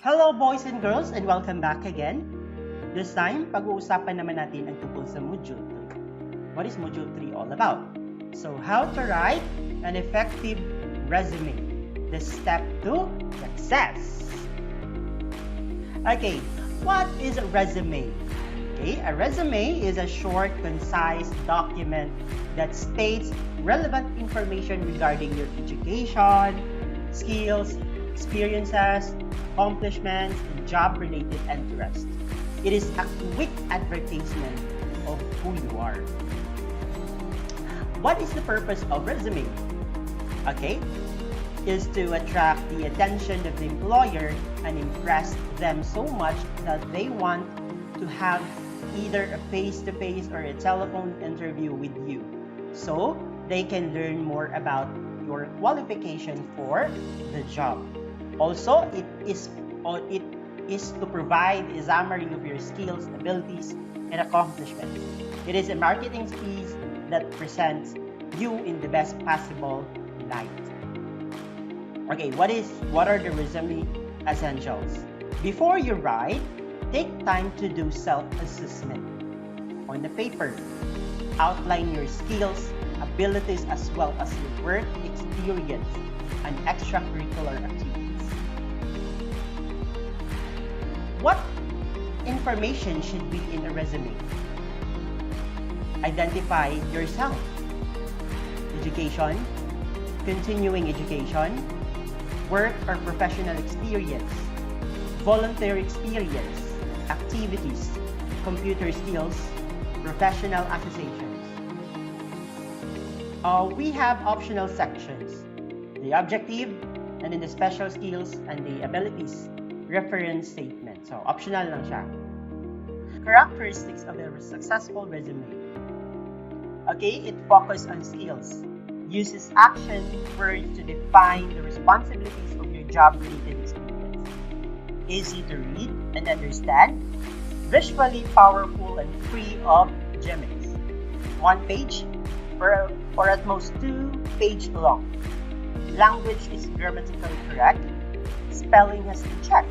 Hello boys and girls and welcome back again. This time, pag-uusapan naman natin ang tungkol sa Module 3. What is Module 3 all about? So, how to write an effective resume. The step to success. Okay, what is a resume? Okay, a resume is a short, concise document that states relevant information regarding your education, skills, experiences, accomplishments, and job-related interests. It is a quick advertisement of who you are. What is the purpose of resume? Okay, is to attract the attention of the employer and impress them so much that they want to have either a face-to-face or a telephone interview with you, so they can learn more about your qualification for the job. Also, it is to provide a summary of your skills, abilities, and accomplishments. It is a marketing piece that presents you in the best possible light. Okay, what are the resume essentials? Before you write, take time to do self-assessment. On the paper, outline your skills, abilities, as well as your work experience and extracurricular activities. What information should be in a resume? Identify yourself. Education, continuing education, work or professional experience, volunteer experience, activities, computer skills, professional associations. We have optional sections, the objective, and then the special skills and the abilities reference statement. So, optional lang siya. Characteristics of a successful resume. Okay, it focuses on skills. Uses action words to define the responsibilities of your job-related experience. Easy to read and understand. Visually powerful and free of gimmicks. 1 page or at most 2 page long. Language is grammatically correct. Spelling has been checked.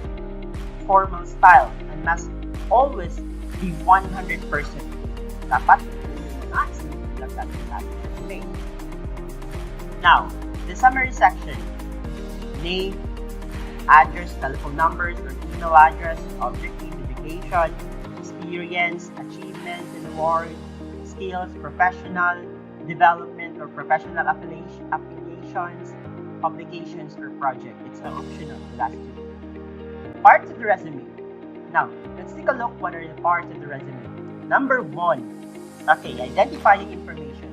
Formal style and must always be 100%. Dapat Now, the summary section. Name, address, telephone numbers, or email address, objective, education, experience, achievements and awards, skills, professional development or professional affiliations, publications, or project. It's optional, the last 2. Parts of the resume. Now, let's take a look what are the parts of the resume. Number 1. Okay, identifying information.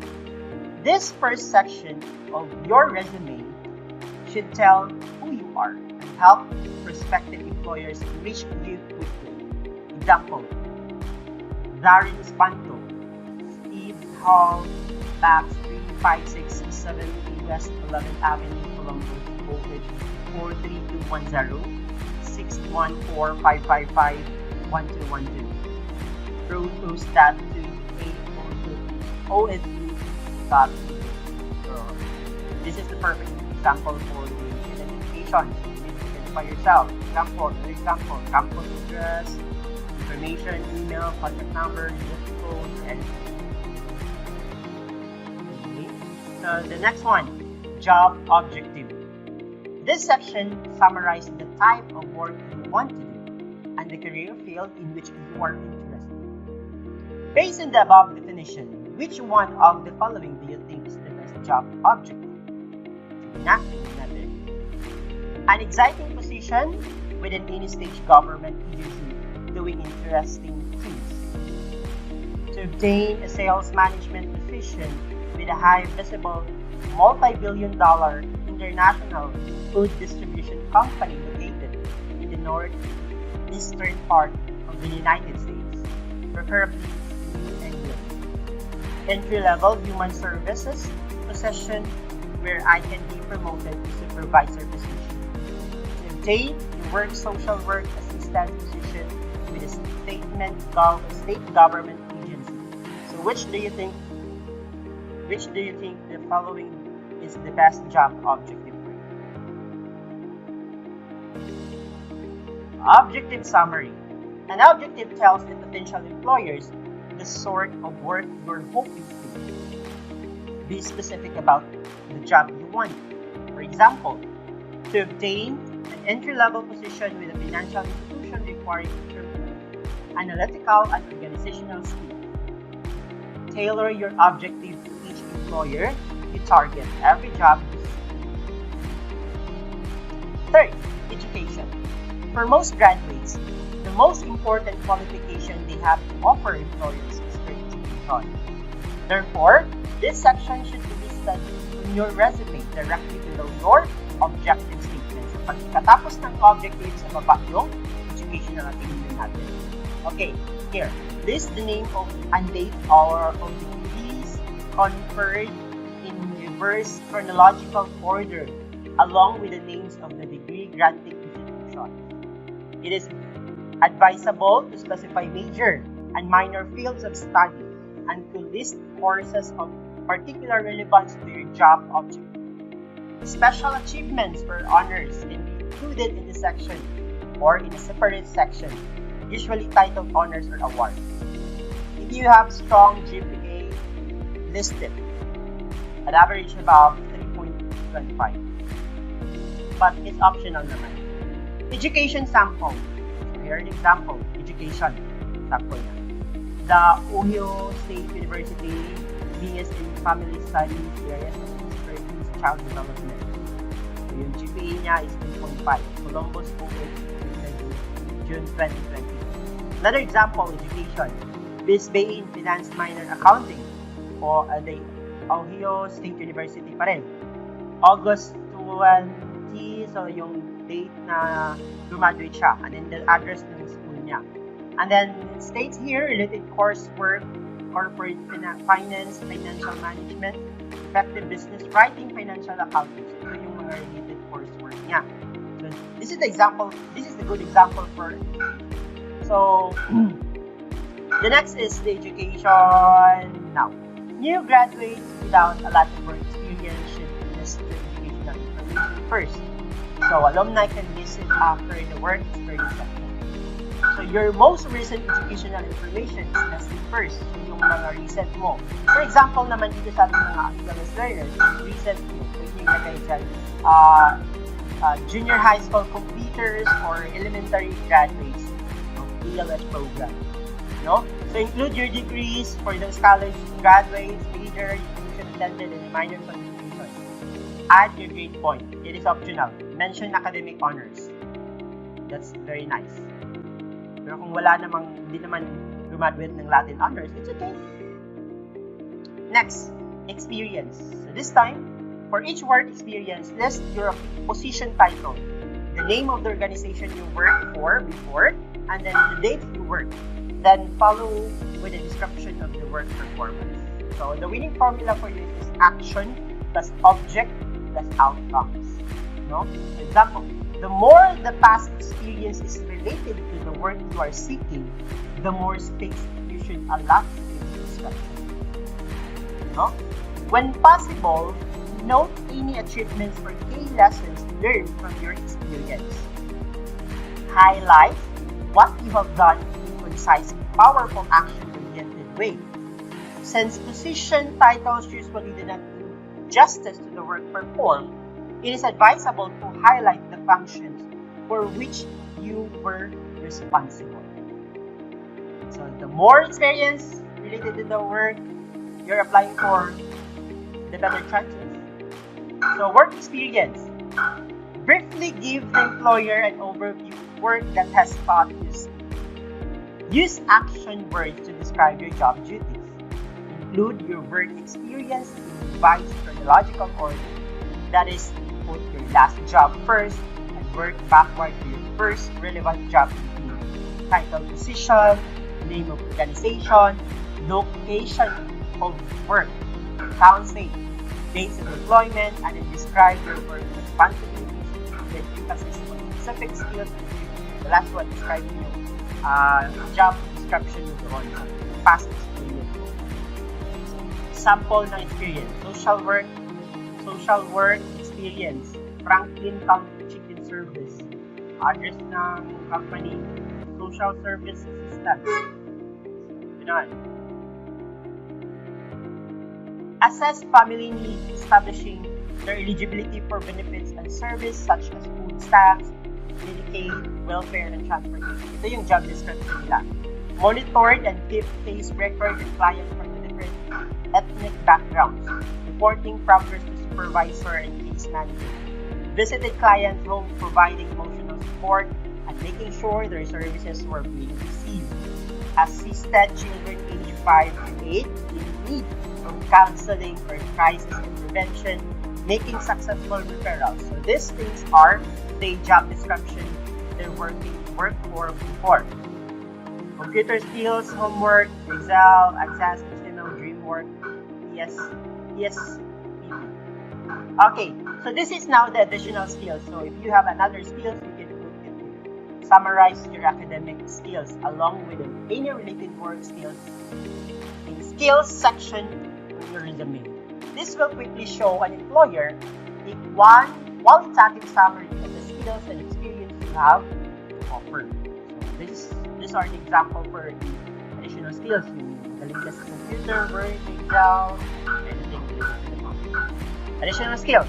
This first section of your resume should tell who you are and help prospective employers reach you quickly. Example, Darren Espanto, Steve Hall, Labs 35667 West 11th Avenue, Columbus, voltage 43210, 614-555-1212. Through to stat to this is the perfect example for the identification. You need to identify yourself. Example, campus address, information, email, contact number, zip code, and okay. The next one, job objective. This section summarizes the type of work you want to do and the career field in which you are interested. Based on the above definition, which one of the following do you think is the best job objective? An exciting position within any stage government agency doing interesting things. To obtain a sales management position with a high visible multi-billion-dollar international food distribution company located in the northeastern part of the United States, preferably New England. Entry-level human services position where I can be promoted to supervisor position. To obtain a social work assistant position with a state government agency. So which do you think the following is the best job objective for you? Objective summary. An objective tells the potential employers the sort of work you're hoping to do. Be specific about the job you want. For example, to obtain an entry-level position with a financial institution requiring analytical and organizational skills. Tailor your objective to each employer you target. Every job you see. Third, education. For most graduates, the most important qualification they have to offer employers is their education. Therefore, this section should be listed on your resume directly below your objective statements. Pagkatapos ng objective sa baba yung educational attainment natin. Okay, here, list the name of and date of degrees conferred in reverse chronological order along with the names of the degree granting institutions. It is advisable to specify major and minor fields of study and to list courses of particular relevance to your job objective. Special achievements or honors can be included in the section or in a separate section, usually titled honors or awards. If you have strong GPA, list it. An average about 3.25. But it's optional naman. Education sample. Here an example. Education sample na. The Ohio State University BS in Family Studies areas of expertise child development. So yung GPA niya is 2.5. Columbus OH June 2020. Another example, education. BSBA in Finance Minor Accounting o the Ohio State University pa rin. August 20, so yung date na graduate siya, and then the address ng school niya. And then it states here, related coursework, corporate finance, financial management, effective business writing, financial accounting. So ito yung mga related coursework niya. So this is the example, this is the good example for it. So the next is the education. Now, new graduates without a lot of work experience should list their educational information first. So alumni can list it after the work experience section. So your most recent educational information is listed first. So yung mga recent mo. For example naman dito sa ating mga academic learners, recent mo, pwede yung lagay dyan, junior high school completers or elementary graduates of ELS program. No? So include your degrees for those college graduates, major, institution attended, and minor qualification. Add your grade point. It is optional. Mention academic honors. That's very nice. Pero kung wala namang, hindi naman graduate ng Latin honors, it's okay. Next, experience. So this time, for each work experience, list your position title, the name of the organization you worked for before, and then the date you worked. Then follow with a description of the work performance. So the winning formula for this is action plus object plus outcomes. No? For example, the more the past experience is related to the work you are seeking, the more space you should allot to the discussion. No? When possible, note any achievements or key lessons learned from your experience. Highlight what you have done in concise, powerful, action-oriented way. Since position titles usually do not do justice to the work performed, it is advisable to highlight the functions for which you were responsible. So the more experience related to the work you're applying for, the better chances. So work experience. Briefly give the employer an overview of work that has taught you. Use action words to describe your job duties. Include your work experience in revised chronological order. That is, put your last job first and work backward to your first relevant job duty. Title, position, name of organization, location of work, counseling, dates of employment, and then describe your work responsibilities with emphasis on specific skills. The last one, describing your job description of the past experience. Sample ng experience. Social work experience. Franklin County Chicken Service. address ng company, social service assistance. Ganon. Assess family needs, establishing their eligibility for benefits and service such as food stamps, Medicaid, welfare, and transportation. Ito yung job description nila. Monitored and keep case record and clients from the different ethnic backgrounds. Reporting progress to supervisor and case manager. Visited clients' home, providing emotional support and making sure their services were being received. Assisted children aged 5 to 8 in need of counseling or crisis intervention, making successful referrals. So these things are the job description they're work for before. Computer skills, homework, Excel, Access, HTML, Dreamwork, ESPP. Okay, so this is now the additional skills. So if you have another skills, you can put it here. Summarize your academic skills along with any related work skills in skills section of your resume. This will quickly show an employer a one qualitative summary of the skills and experience you have to offer. So these are the example for the additional skills. The latest computer, Word, Excel, anything related to the computer. Additional skills.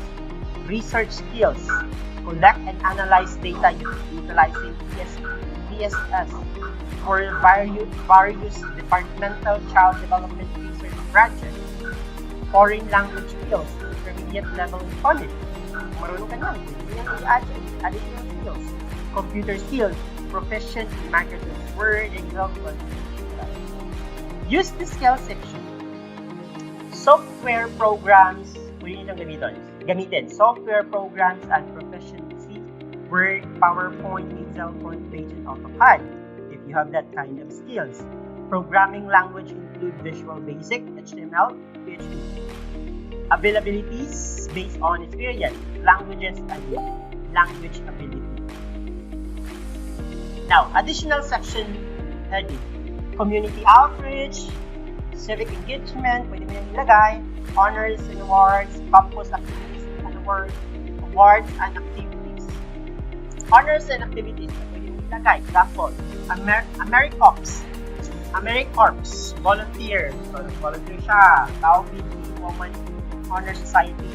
Research skills. Collect and analyze data utilizing PSS for various departmental child development research projects. Foreign language skills. Intermediate level in college. Marunong ka na. Additional skills. Computer skills. Proficient in Microsoft Word, Excel, use the skills section. Software programs, pwede nyo gamitin. Software programs and proficiency, Word, PowerPoint, Excel, front page, and AutoCAD, if you have that kind of skills. Programming language include Visual Basic, HTML, PHP. Availabilities based on experience, languages, and language ability. Now, additional section heading. Community outreach, civic engagement, pwede mo yung ilagay, honors and awards, campus activities and awards and activities. Honors and activities, pwede mo ilagay. Example, AmeriCorps, volunteer. So, volunteer siya. Tao PT, Woman Honor Society,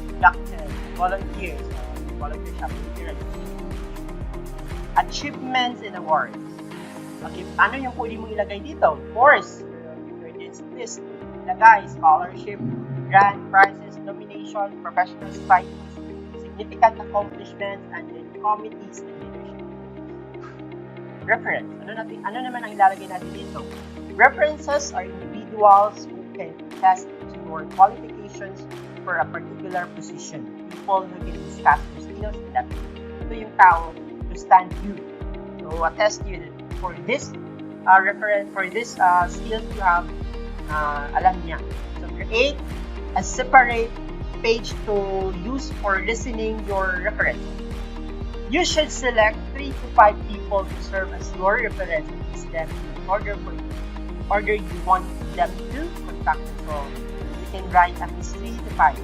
inducted, volunteers. Volunteer siya, volunteer. Achievements and awards. Okay, ano yung pwede mong ilagay dito? Of course, list, ilagay, scholarship, grant, prizes, nomination, professional societies, significant accomplishments, and then committees and leadership. Reference. Ano naman ang ilalagay natin dito? References are individuals who can attest to your qualifications for a particular position. People who can discuss your skills and abilities. Ito yung tao to stand you, to attest you for this reference, for this skills you have, alam niya. So create a separate page to use for listening your reference. You should select 3 to 5 people to serve as your reference and use them in order you want them to contact you. So you can write at least 3 to 5,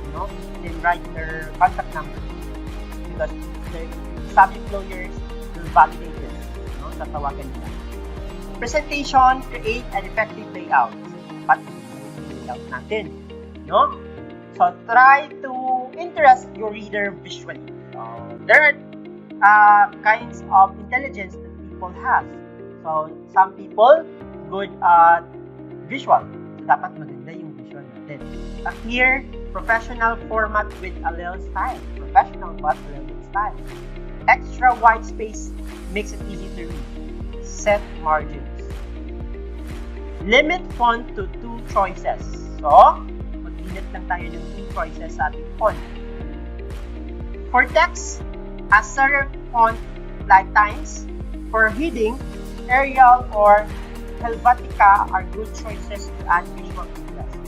then write their contact number because some employers will validate it, tatawagan nila. Presentation, create an effective layout. Dapat layout natin, So, try to interest your reader visually. There are kinds of intelligence that people have. So, some people good at visual. So, dapat maganda yung visual natin. A clear, professional format with a little style. Professional but a little style. Extra white space makes it easy to read. Set margins. Limit font to 2 choices. So, mag-limit lang tayo ng 2 choices sa ating font. For text, a serif font like Times. For heading, Arial or Helvetica are good choices to add visual interest.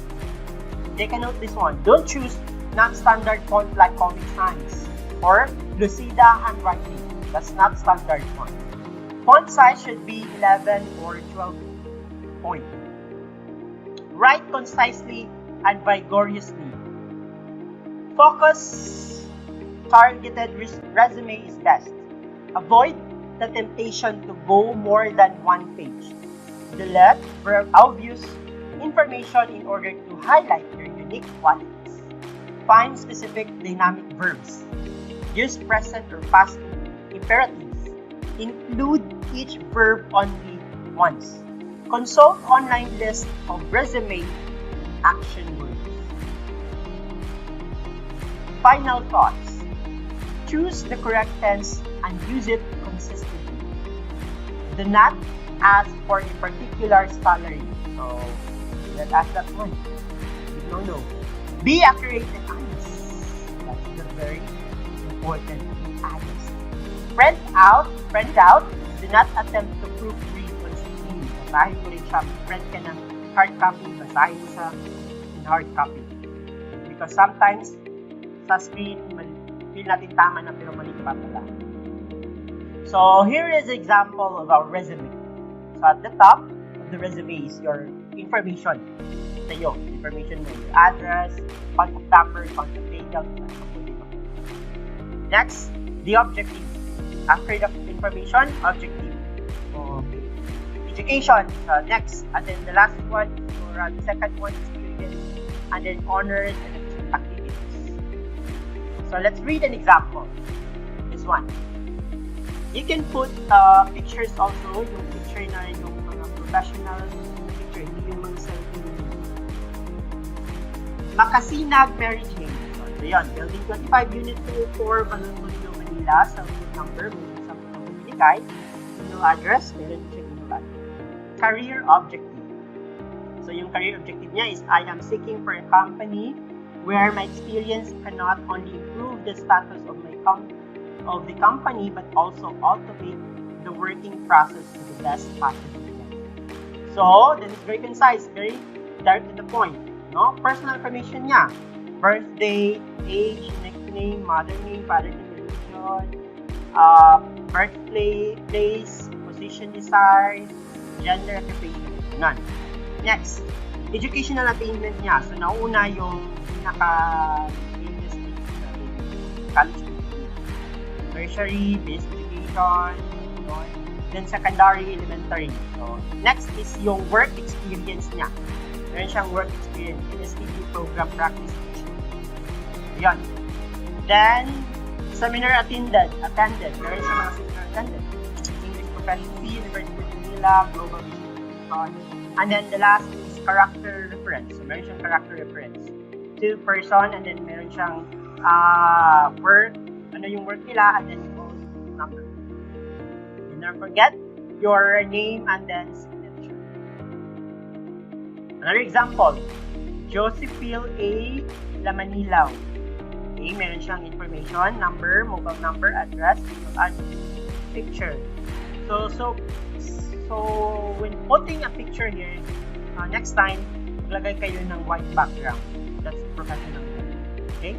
Take a note this one. Don't choose non-standard font like Comic Sans or Lucida handwriting. That's not standard font. Font size should be 11 or 12 point. Write concisely and vigorously. Focus targeted resume is best. Avoid the temptation to go more than one page. Delete obvious information in order to highlight your unique qualities. Find specific dynamic verbs. Use present or past imperatives. Include each verb only once. Consult online list of resume action words. Final thoughts. Choose the correct tense and use it consistently. Do not ask for a particular salary. So, let's ask that one. You don't know. Be accurate and honest. That's the very important. Be honest. Print it out. Do not attempt to proofread on screen. Basahin mo rin siya. Print ka ng hard copy. Basahin mo sa hard copy. Because sometimes, sa screen, feel natin tama na pero mali pa pala. So, here is an example of our resume. So, at the top of the resume is your information. Sa'yo, information mo, your address, contact number, contact details. Next, the objective. After the information, objective. Okay. Education. Next. And then the last one, or the second one, experience. And then honors and activities. So let's read an example. This one. You can put pictures also. Yung picture na yung mga professional picture. Hindi yung mga selfie. Makasinag, Mary Jane. So yun. Building 25 Unit 204, Balontondo, Manila. Cellphone number. May sa mga binigay. Email address. Meron siya email address. Career objective. So yung career objective niya is, I am seeking for a company where my experience cannot only improve the status of the company but also automate the working process to the best possible way. So, that is very concise, very direct to the point. No? Personal information niya. Birthday, age, nickname, mother name, father name, religion, birthplace, position desired, gender, occupation. None. Next, educational attainment niya. So, nauna yung pinaka-famous college degree. Tertiary, basic education, then secondary, elementary. So, next is yung work experience niya. Meron siyang work experience, NSTP program practice. Yan. Then, seminar attended. Meron siyang mga seminar attended. English proficiency, University of Manila, global education. And then the last is character reference. So, meron siyang character reference. To person, and then meron siyang work, ano yung work nila, and then yung number. And never forget your name and then signature. Another example, Josephine A. Lamanilaw. Okay, meron siyang information, number, mobile number, address, picture. So when putting a picture here, next time, maglagay kayo ng white background. That's professional. Okay?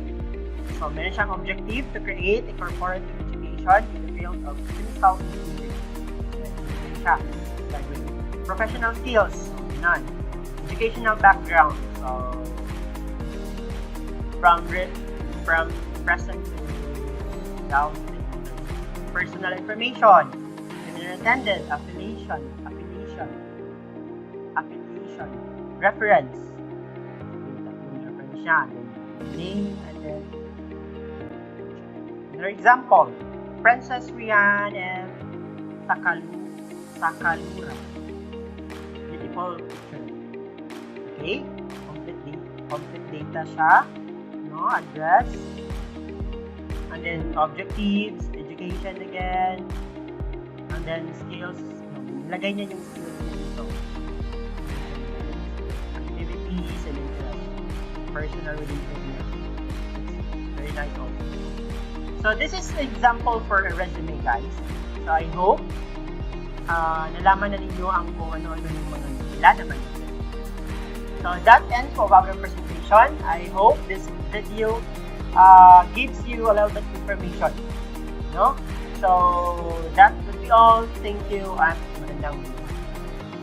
So, meron siyang objective to create a corporate education in the field of clinical engineering. Meron siya. Professional skills, none. Educational background, so from present to down. Personal information, attended, affiliation, reference, name, and then another example, Princess Rian and Sakalura. Beautiful picture. Okay, complete data siya, no, address, and then objectives, education again, and then skills. Lagay niya yung skills niya dito. Activities and interest. Personal related niya. Very nice also. So this is the example for a resume, guys. So I hope nalaman na ninyo ang kung ano-ano yung mga nilalaman. So that ends for our presentation. I hope this video gives you a little bit of information. No? So that would be all. Thank you and magandang